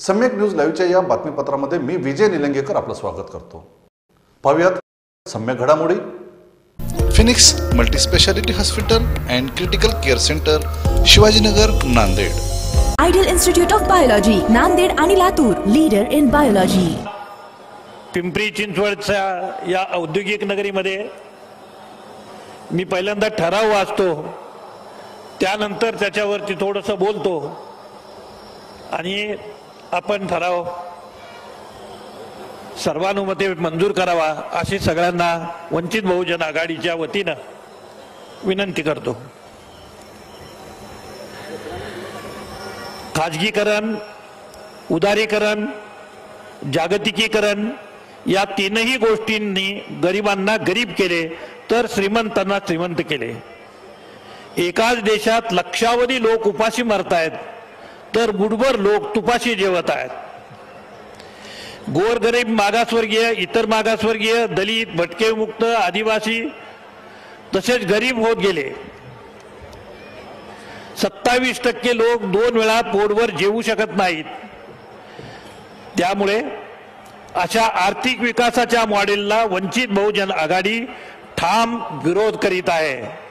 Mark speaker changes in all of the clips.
Speaker 1: सम्यक न्यूज लाईव्हच्या या बातमीपत्रामध्ये मी विजय निलंगेकर आपलं स्वागत करतो। पाहूयात सम्यक घडामोडी।
Speaker 2: Phoenix multi speciality hospital and critical care centre, Shivajinagar, Nanded.
Speaker 3: Ideal institute of biology, Nanded आणि Latur, leader in biology.
Speaker 4: Pimpri चिंचवडच्या या औद्योगिक नगरीमध्ये मी पहिल्यांदा ठराव वाचतो, त्यानंतर त्याच्यावरती थोडंसं बोलतो आणि आपण ठराव सर्वानुमते मंजूर करावा अशी सगळ्यांना वंचित बहुजन आघाडीच्या वतीनं विनंती करतो। खाजगीकरण, उदारीकरण, जागतिकीकरण या तीनही गोष्टींनी गरिबांना गरीब केले तर श्रीमंतांना श्रीमंत केले। एकाच देशात लक्षावधी लोक उपाशी मरतायत तर बुडभर लोक तुपाशी जेवत आहेत। गोरगरीब, मागासवर्गीय, इतर मागासवर्गीय, दलित, भटकेविमुक्त, आदिवासी तसेच गरीब होत गेले। 27% लोक 2 वेळा पोटभर जेवू शकत नाहीत। त्यामुळे अशा आर्थिक विकासाच्या मॉडेलला वंचित बहुजन आघाडी ठाम विरोध करीत आहे।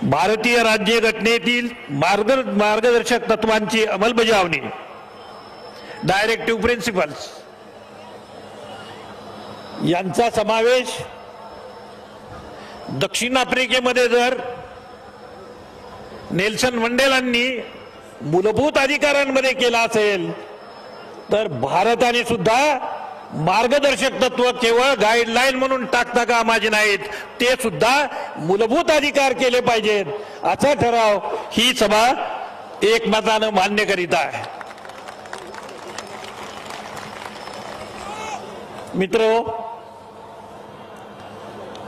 Speaker 4: भारतीय राज्यघटनेतील मार्गदर्शक तत्वांची अंमलबजावणी, डायरेक्टिव्ह प्रिन्सिपल्स यांचा समावेश दक्षिण आफ्रिकेमध्ये जर नेल्सन मंडेलांनी मूलभूत अधिकारांमध्ये केला असेल तर भारताने सुद्धा मार्गदर्शक तत्व केवळ गाईडलाईन म्हणून टाकता कामाचे नाहीत, ते सुद्धा मूलभूत अधिकार केले पाहिजेत असा ठराव ही सभा एकमतानं मान्य करीत आहे। मित्रो,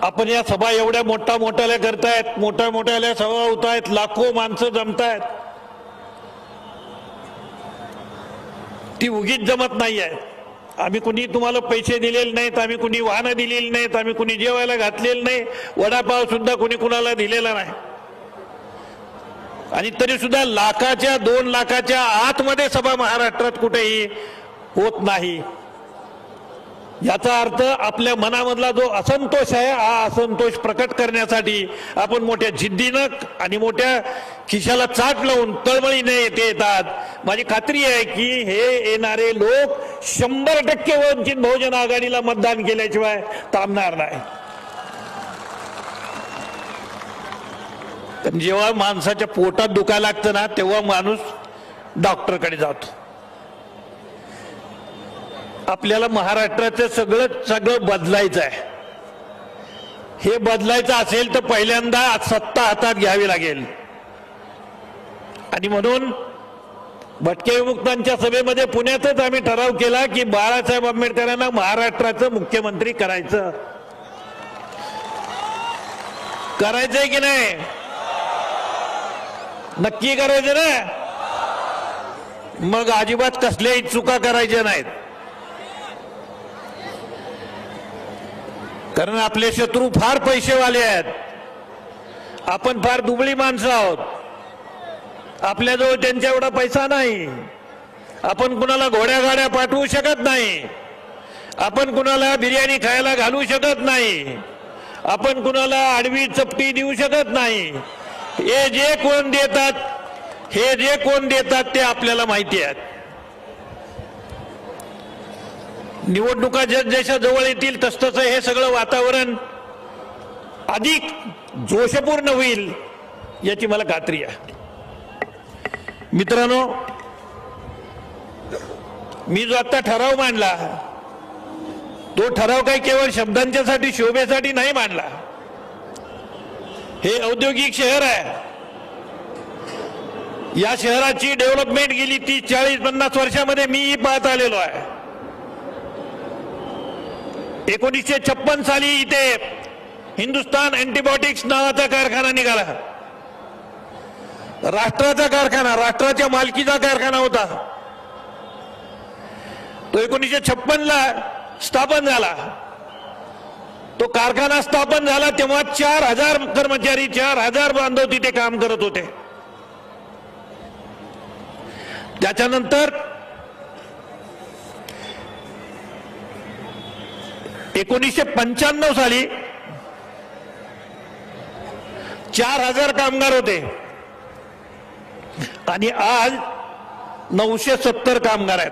Speaker 4: आपण या सभा एवढ्या मोठ्याल्या करतायत, मोठ्याल्या सभा होत आहेत, लाखो माणसं जमतायत, ती उगीच जमत नाही आहे। आम्ही कुणी तुम्हाला पैसे दिलेले नाहीत, आम्ही कुणी वाहनं दिलेली नाहीत, आम्ही कुणी जेवायला घातलेलं नाही, वडापाव सुद्धा कुणी कुणाला दिलेला नाही। आणि तरी सुद्धा लाखाच्या 2 लाखाच्या आतमध्ये सभा महाराष्ट्रात कुठेही होत नाही। याचा अर्थ आपल्या मनामधला जो असंतोष आहे, हा असंतोष प्रकट करण्यासाठी आपण मोठ्या जिद्दीनं आणि मोठ्या खिशाला चाट लावून तळमळीने येते येतात। माझी खात्री आहे की हे येणारे लोक 100% वंचित बहुजन आघाडीला मतदान केल्याशिवाय थांबणार नाही। पण जेव्हा माणसाच्या पोटात दुखायला लागतं ना, तेव्हा माणूस डॉक्टरकडे जातो। आपल्याला महाराष्ट्राचं सगळं बदलायचं आहे। हे बदलायचं असेल तर पहिल्यांदा सत्ता हातात घ्यावी लागेल। आणि म्हणून भटकेविमुक्तांच्या सभेमध्ये पुण्यातच आम्ही ठराव केला की बाळासाहेब आंबेडकरांना महाराष्ट्राचं मुख्यमंत्री करायचंय की नाही? नक्की करायचं ना? मग अजिबात कसल्याही चुका करायच्या नाहीत, कारण आपले शत्रू फार पैसेवाले आहेत, आपण फार दुबळी माणसं आहोत, आपल्याजवळ त्यांच्या एवढा पैसा नाही, आपण कुणाला घोड्या गाड्या पाठवू शकत नाही, आपण कुणाला बिर्याणी खायला घालू शकत नाही, आपण कुणाला आडवी चपटी देऊ शकत नाही। हे जे कोण देतात ते आपल्याला माहिती आहे। निवडणुका जसजशा जवळ येतील तसतसं हे सगळं वातावरण अधिक जोशपूर्ण होईल याची मला खात्री आहे। मित्रांनो, मी जो आता ठराव मांडला तो ठराव काही केवळ शब्दांच्यासाठी, शोभेसाठी नाही मांडला। हे औद्योगिक शहर आहे, या शहराची डेव्हलपमेंट गेली 30, 40, 50 वर्षामध्ये मी पाहत आलेलो आहे। 1956 साली इथे हिंदुस्तान अँटीबायोटिक्स नावाचा कारखाना निघाला। राष्ट्राचा कारखाना, राष्ट्राच्या मालकीचा कारखाना होता तो। 1956 ला स्थापन झाला। तो कारखाना स्थापन झाला तेव्हा 4000 कर्मचारी, 4000 बांधव तिथे काम करत होते। त्याच्यानंतर 1995 साली 4000 कामगार होते आणि आज 970 कामगार आहेत.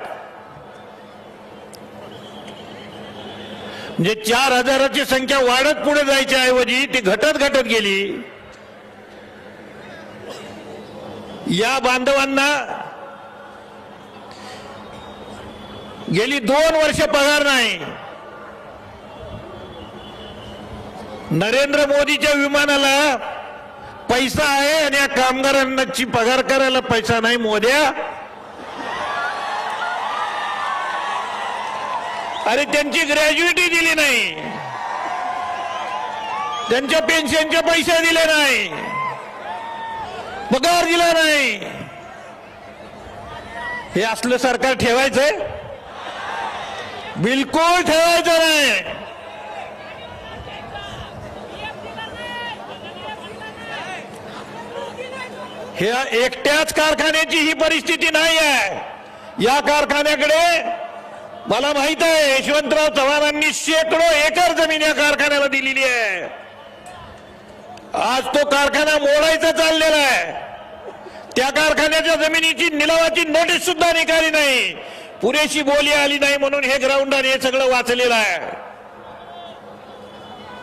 Speaker 4: म्हणजे 4000ची संख्या वाढत पुढे जायच्या ऐवजी ती घटत गेली. या बांधवांना गेली 2 वर्ष पगार नाही. नरेंद्र मोदीच्या विमानाला पैसा आहे आणि या कामगारांची पगार करायला पैसा नाही. मोद्या, अरे त्यांची ग्रॅज्युइटी दिली नाही, त्यांच्या पेन्शनचे पैसे दिले नाही, पगार दिला नाही. हे असलं सरकार ठेवायचंय? बिलकुल ठेवायचं नाही. हे एकट्याच कारखान्याची ही परिस्थिती नाही आहे. या कारखान्याकडे मला माहित आहे यशवंतराव चव्हाणांनी शेकडो एकर जमीन या कारखान्याला दिलेली आहे. आज तो कारखाना मोडायचा चाललेला आहे. त्या कारखान्याच्या जमिनीची निलावाची नोटीस सुद्धा निघाली नाही, पुरेशी बोली आली नाही म्हणून हे ग्राउंड आणि हे सगळं वाचलेलं आहे.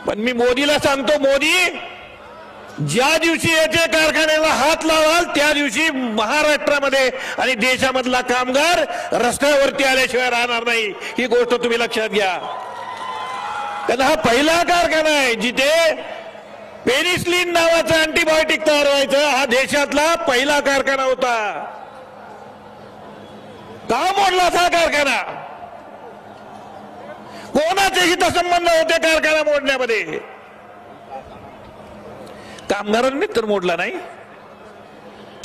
Speaker 4: पण मी मोदीला सांगतो, मोदी, ज्या दिवशी याच्या कारखान्याला हात लावाल त्या दिवशी महाराष्ट्रामध्ये आणि देशामधला कामगार रस्त्यावरती आल्याशिवाय राहणार नाही. ही गोष्ट तुम्ही लक्षात घ्या. कारण हा पहिला कारखाना आहे जिथे पेनिसिलिन नावाचं अँटीबायोटिक तयार व्हायचं. हा देशातला पहिला कारखाना होता. का मोडला हा कारखाना? कोणाचे हितसंबंध होते कारखाना मोडण्यामध्ये? कामगारांनी तर मोडला नाही.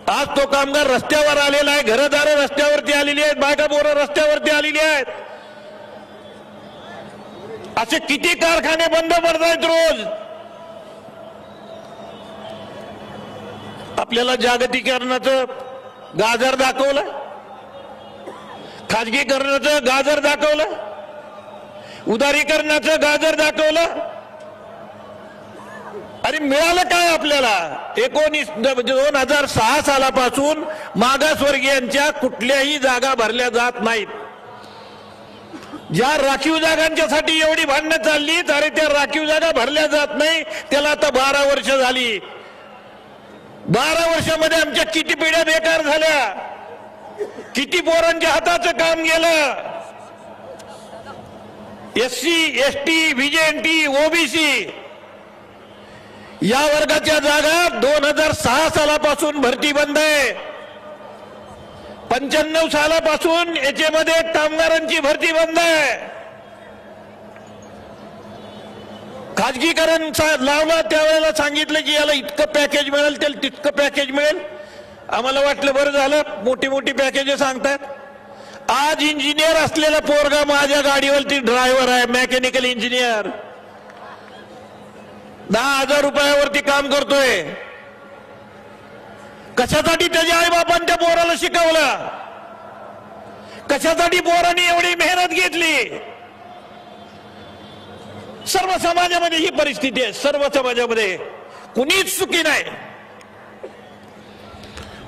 Speaker 4: आज तो कामगार रस्त्यावर आलेला आहे, घरदारं रस्त्यावरती आलेली आहेत, बायका पोरं रस्त्यावरती आलेली आहेत. असे किती कारखाने बंद पडतायत रोज. आपल्याला जागतिकीकरणाचं गाजर दाखवलं, खाजगीकरणाचं गाजर दाखवलं, उदारीकरणाचं गाजर दाखवलं. अरे मिळालं काय आपल्याला? 2006 सालापासून मागासवर्गीयांच्या कुठल्याही जागा भरल्या जात नाहीत. ज्या राखीव जागांच्यासाठी एवढी भांडणं चालली, अरे त्या राखीव जागा भरल्या जात नाही. त्याला आता 12 वर्ष झाली. 12 वर्षामध्ये आमच्या किती पिढ्या बेकार झाल्या, किती पोरांच्या हाताचं काम गेलं. SC, ST, VJNT, OBC या वर्गाच्या जागा 2006 सालापासून भरती बंद आहे. 95 सालापासून याच्यामध्ये कामगारांची भरती बंद आहे. खाजगीकरण लावलं त्यावेळेला सांगितलं की याला इतकं पॅकेज मिळेल, त्याला तितकं पॅकेज मिळेल. आम्हाला वाटलं बरं झालं, मोठी मोठी पॅकेज सांगतात. आज इंजिनियर असलेला पोरगा माझ्या गाडीवरती ड्रायव्हर आहे, मेकॅनिकल इंजिनियर. 10,000 रुपयावरती काम करतोय. कशासाठी त्याच्या आई बापांच्या पोराला शिकवलं? कशासाठी पोरांनी एवढी मेहनत घेतली? सर्व समाजामध्ये ही परिस्थिती आहे. सर्व समाजामध्ये कुणीच सुखी नाही.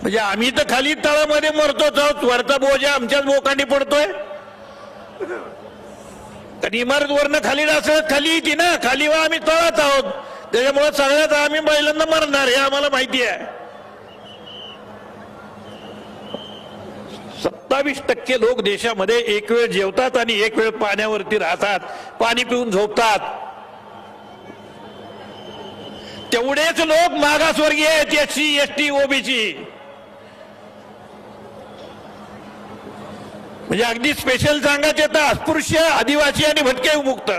Speaker 4: म्हणजे आम्ही तर खाली तळामध्ये मरतोच आहोत, वरचा बोजा आमच्याच बोकांनी पडतोय. कारण इमारत वरनं खाली खाली येते ना, खाली वा आम्ही तळात आहोत. त्याच्यामुळे सगळ्यात आम्ही पहिल्यांदा मरणार हे आम्हाला माहिती आहे. 27% लोक देशामध्ये एक वेळ जेवतात आणि एक वेळ पाण्यावरती राहतात, पाणी पिऊन झोपतात. तेवढेच लोक मागासवर्गीय आहेत, SC, ST, OBC. म्हणजे अगदी स्पेशल सांगायचे तर अस्पृश्य, आदिवासी आणि भटके विमुक्त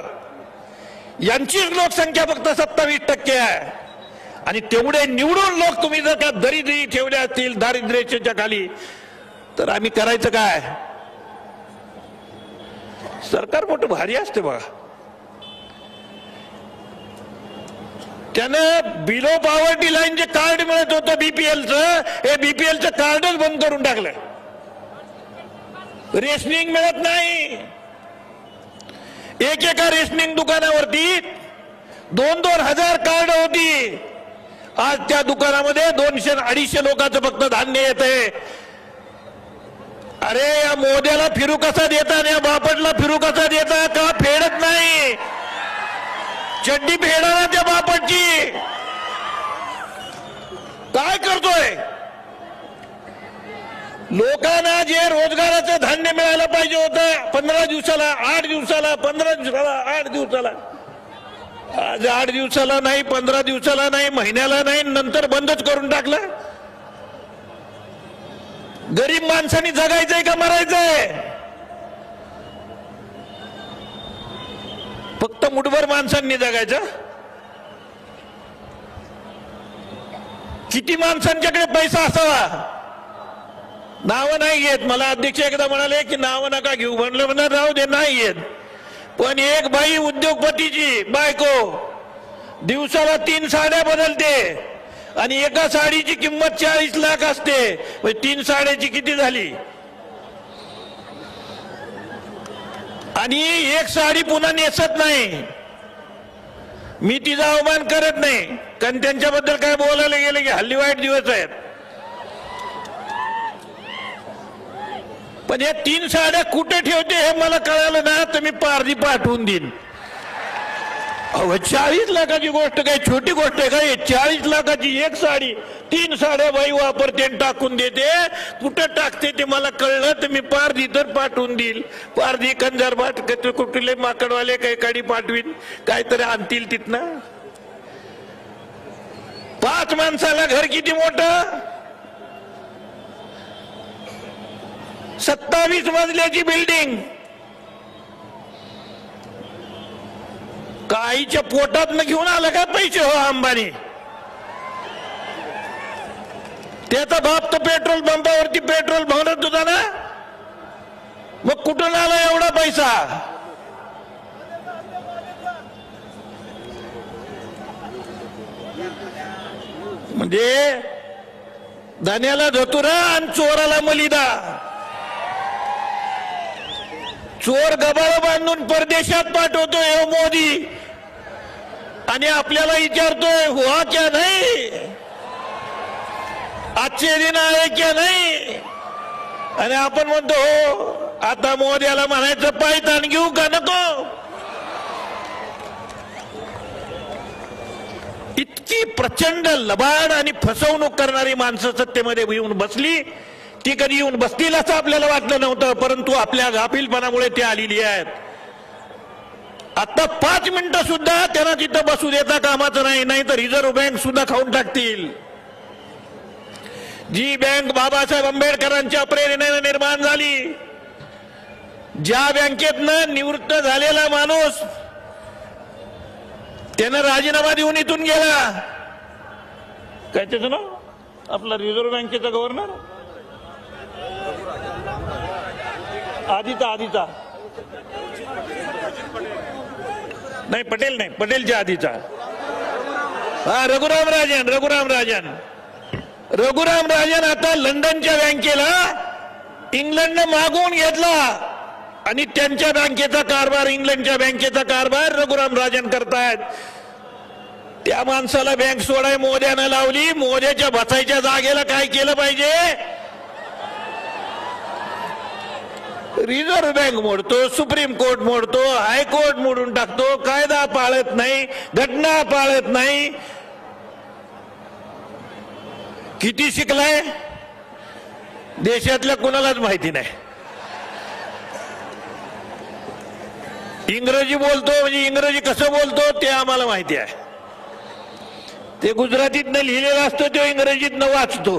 Speaker 4: यांचीच लोकसंख्या फक्त 27% आहे. आणि तेवढे निवडून लोक तुम्ही जर का दरिद्री ठेवले असतील दारिद्र्याच्या खाली, तर आम्ही करायचं काय? सरकार मोठं भारी असते बघा. त्यानं बिलो पॉवर्टी लाईन जे कार्ड मिळत होतं BPLचं, हे BPLचं कार्डच बंद करून टाकलं. रेशनिंग मिळत नाही. एकेका रेशनिंग दुकानावरती 2-2 हजार कार्ड होती. आज त्या दुकानामध्ये 200-250 लोकांचं फक्त धान्य येत आहे. अरे या मोद्याला फिरू कसा देता आणि या बापटला फिरू कसा देता? का फेडत नाही? चड्डी फेडा ना त्या बापटची. काय करतोय? लोकांना जे रोजगाराचं धान्य मिळालं पाहिजे होतं 15 दिवसाला, 8 दिवसाला, 15 दिवसाला, 8 दिवसाला, आज 8 दिवसाला नाही, 15 दिवसाला नाही, महिन्याला नाही, नंतर बंदच करून टाकलं. गरीब माणसांनी जगायचंय का मरायचंय? फक्त मुठभर माणसांनी जगायचं. किती माणसांच्याकडे पैसा असावा? नावं नाही घेत. मला अध्यक्ष एकदा म्हणाले की नावं नका घेऊ. म्हणलं राहू दे, नाही येत. पण एक बाई उद्योगपतीची बायको दिवसाला 3 साड्या बदलते आणि एका साडीची किंमत 40 लाख असते. 3 साड्याची किती झाली? आणि एक साडी पुन्हा नेसत नाही. मी तिचा अवमान करत नाही, कारण त्यांच्याबद्दल काय बोलायला गेलं की हल्ली वाईट दिवस आहेत. पण या 3 साड्या कुठे ठेवते हे मला कळालं ना तर मी पारधी पाठवून देईन. 40 लाखाची गोष्ट काय छोटी गोष्ट आहे का? 40 लाखाची एक साडी 3 साड्या बाई वापरते टाकून देते. कुठं टाकते ते मला कळलं तर मी पारधी तर पाठवून देईल. पारधी कंजारबाट कुठले माकडवाले काही काडी पाठवीन, काहीतरी आणतील तिथनं. 5 माणसाला घर किती मोठं? 27 मजल्याची बिल्डिंग. काहीच्या पोटात न घेऊन आला का पैसे हो अंबानी? त्याचा बाप तर पेट्रोल पंपावरती पेट्रोल भरत होता ना, मग कुठून आला एवढा पैसा? म्हणजे धान्याला धतुरा आणि चोराला मलिदा. चोर गबाळ बांधून परदेशात पाठवतोय हो मोदी आणि आपल्याला विचारतोय हुआ क्या नाही, आजचे दिन आहे क्या नाही. आणि आपण म्हणतो हो. आता मोदीला म्हणायचं पायतान घेऊ का नको? इतकी प्रचंड लबाड आणि फसवणूक करणारी माणसं सत्तेमध्ये येऊन बसली. ती कधी येऊन बसतील असं आपल्याला वाटलं नव्हतं, परंतु आपल्या गाफीलपणामुळे ते आलेली आहेत. आता 5 मिनिटं सुद्धा त्यांना तिथं बसू देता कामाचं नाही, नाही तर रिझर्व्ह बँक सुद्धा खाऊन टाकतील. जी बँक बाबासाहेब आंबेडकरांच्या प्रेरणेने निर्माण झाली, ज्या बँकेतनं निवृत्त झालेला माणूस त्यानं राजीनामा देऊन इथून गेला. काय त्याचं नाव? आपला रिझर्व्ह बँकेचा गव्हर्नर आधीचा नाही, पटेल नाही, पटेलच्या आधीचा. हा, रघुराम राजन आता लंडनच्या बँकेला इंग्लंडनं मागवून घेतला आणि त्यांच्या बँकेचा कारभार, इंग्लंडच्या बँकेचा कारभार रघुराम राजन करतायत. त्या माणसाला बँक सोडाय मोद्यानं लावली. मोद्याच्या बसायच्या जागेला काय केलं पाहिजे? रिझर्व्ह बँक मोडतो, सुप्रीम कोर्ट मोडतो, हायकोर्ट मोडून टाकतो. कायदा पाळत नाही, घटना पाळत नाही. किती शिकलाय देशातल्या कोणालाच माहिती नाही. इंग्रजी बोलतो म्हणजे इंग्रजी कसं बोलतो ते आम्हाला माहिती आहे. ते गुजरातीतनं लिहिलेलं असतं, ते इंग्रजीतनं वाचतो.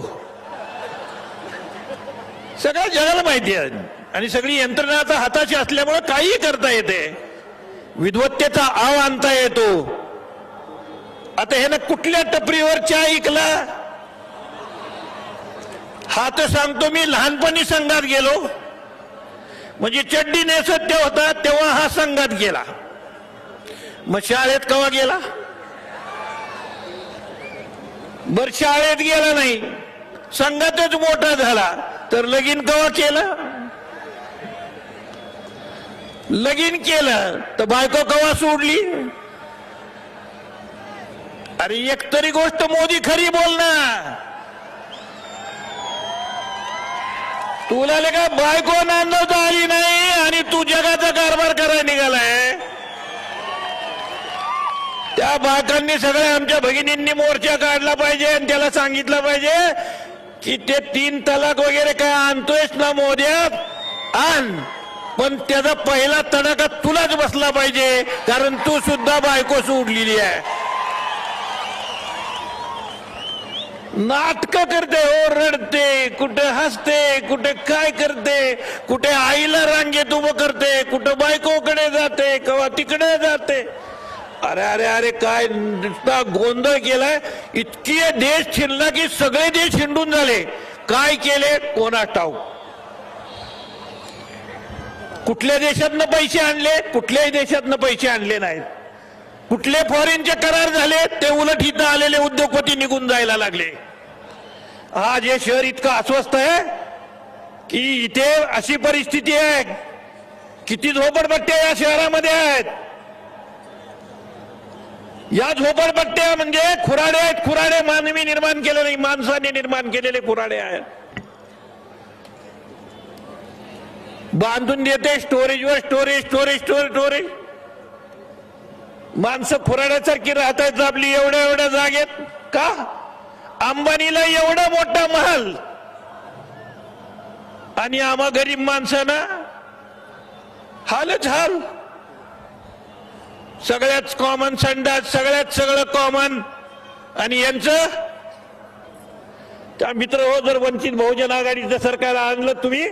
Speaker 4: सगळ्या जगाला माहिती आहे आणि सगळी यंत्रणा आता हाताची असल्यामुळे काहीही करता येते. विद्वत्तेचा आव आणता येतो. आता हे ना कुठल्या टपरीवर चहा ऐकला? हा तर सांगतो मी लहानपणी संघात गेलो, म्हणजे चड्डी नेसत ते होता तेव्हा हा संघात गेला. मग शाळेत केव्हा गेला? बर शाळेत गेला नाही, संघातच मोठा झाला, तर लगीन केव्हा केलं? लगीन केलं तर बायको कवा सोडली? अरे एक तरी गोष्ट मोदी खरी बोल ना. तुला का बायको नांदवता आली नाही आणि तू जगाचा कारभार करायला निघालाय. त्या बायकांनी सगळ्या आमच्या भगिनींनी मोर्चा काढला पाहिजे आणि त्याला सांगितलं पाहिजे की ते 3 तलाक वगैरे काय आणतोयस ना मोद्या आण, पण त्याचा पहिला तडाखा तुलाच बसला पाहिजे, कारण तू सुद्धा बायको सोडलेली आहे. नाटक करते हो, रडते, कुठे हसते, कुठे काय करते, कुठे आईला रांगेत उभं करते, कुठे बायकोकडे जाते, कवा तिकडे जाते. अरे अरे अरे काय नुसता गोंधळ केलाय. इतकी देश छिनला की सगळे देश हिंडून झाले. काय केले कोणास ठाऊक. कुठल्या देशातनं पैसे आणले, कुठल्याही देशातनं पैसे आणले नाहीत. कुठले फॉरेनचे करार झाले ते उलट इथं आलेले उद्योगपती निघून जायला लागले. आज हे शहर इतकं अस्वस्थ आहे की इथे अशी परिस्थिती आहे. किती झोपडपट्ट्या या शहरामध्ये आहेत. या झोपडपट्ट्या म्हणजे खुराडे आहेत. खुराडे मानवी निर्माण केलेले, माणसाने निर्माण केलेले खुराडे आहेत. बांधून देते स्टोरेजवर स्टोरेज स्टोरेज स्टोरेज स्टोरेज. माणसं खुराड्यासारखी राहत आहेत आपली एवढ्या एवढ्या जागेत. का? अंबानीला एवढा मोठा महल आणि आम्हा गरीब माणसांना हालच हाल. सगळ्याच कॉमन संडास, सगळ्यात सगळं कॉमन. आणि यांचं मित्र हो, जर वंचित बहुजन आघाडीचं सरकार आणलं तुम्ही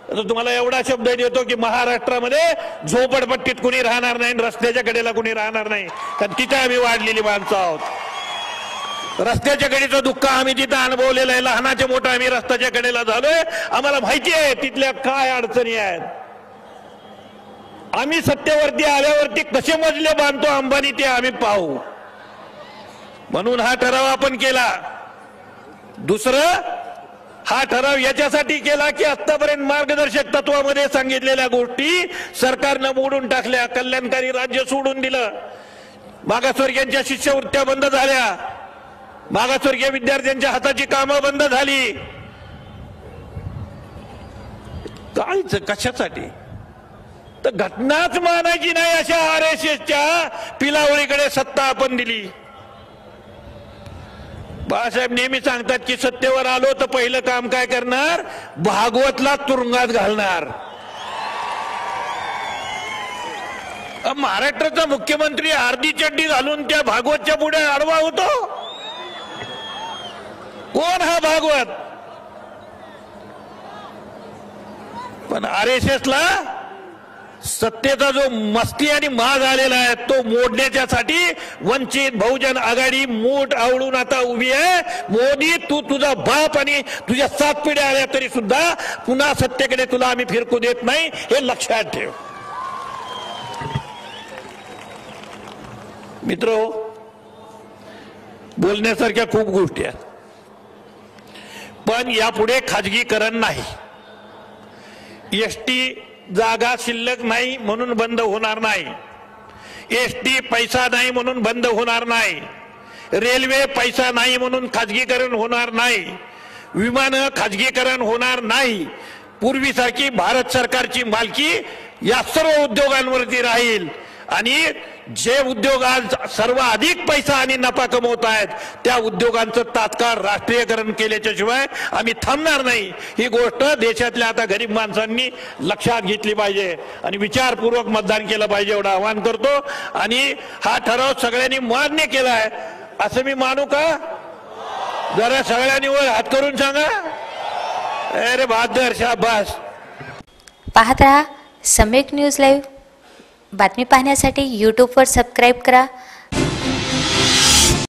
Speaker 4: तर तुम्हाला एवढा शब्द देतो की महाराष्ट्रामध्ये झोपडपट्टीत कुणी राहणार नाही, रस्त्याच्या कडेला कुणी राहणार नाही. कारण तिथे आम्ही वाढलेली माणसं आहोत. रस्त्याच्या कडेचं दुःख आम्ही तिथं अनुभवलेलं आहे. लहानाच्या मोठं आम्ही रस्त्याच्या कडेला झालोय. आम्हाला माहिती आहे तिथल्या काय अडचणी आहेत. आम्ही सत्तेवरती आल्यावरती कसे मजले बांधतो अंबानी ते आम्ही पाहू. म्हणून हा ठराव आपण केला. दुसरं, हा ठराव याच्यासाठी केला की आतापर्यंत मार्गदर्शक तत्वामध्ये सांगितलेल्या गोष्टी सरकारनं मोडून टाकल्या. कल्याणकारी राज्य सोडून दिलं. मागासवर्गीयांच्या शिष्यवृत्त्या बंद झाल्या. मागासवर्गीय विद्यार्थ्यांच्या हाताची कामं बंद झाली. कायच कशासाठी? तर घटनाच मानायची नाही अशा RSSच्या पिलावळीकडे सत्ता आपण दिली. बाळासाहेब नेहमी सांगतात की सत्तेवर आलो तर पहिलं काम काय करणार? भागवतला तुरुंगात घालणार. महाराष्ट्राचा मुख्यमंत्री अर्धी चड्डी घालून त्या भागवतच्या पुढे आडवा होतो. कोण हा भागवत? पण RSSला सत्तेचा जो मस्ती आणि माज आलेला आहे तो मोडण्याच्यासाठी वंचित बहुजन आघाडी मूठ आवळून आता उभी आहे. मोदी, तू तुझा बाप आणि तुझ्या 7 पिढ्या आल्या तरी सुद्धा पुन्हा सत्तेकडे तुला आम्ही फिरकू देत नाही, हे लक्षात ठेव. मित्र, बोलण्यासारख्या खूप गोष्टी आहेत, पण यापुढे खाजगीकरण नाही. ST जागा शिल्लक नाही म्हणून बंद होणार नाही. ST पैसा नाही म्हणून बंद होणार नाही. रेल्वे पैसा नाही म्हणून खाजगीकरण होणार नाही. विमानं खाजगीकरण होणार नाही. पूर्वीसारखी भारत सरकारची मालकी या सर्व उद्योगांवरती राहील. आणि जे उद्योग आज सर्वाधिक पैसा आणि नफा कमवत आहेत त्या उद्योगांचं तात्काळ राष्ट्रीयकरण केल्याच्या शिवाय आम्ही थांबणार नाही. ही गोष्ट देशातल्या आता गरीब माणसांनी लक्षात घेतली पाहिजे आणि विचारपूर्वक मतदान केलं पाहिजे एवढं आवाहन करतो. आणि हा ठराव सगळ्यांनी मान्य केलाय असं मी मानू का? जरा सगळ्यांनी वर हात करून सांगा. अरे बहादर, शाबास.
Speaker 5: पाहत रहा सम्यक न्यूज लाईव्ह. बातमी पाहण्यासाठी यूट्यूबवर सबस्क्राईब करा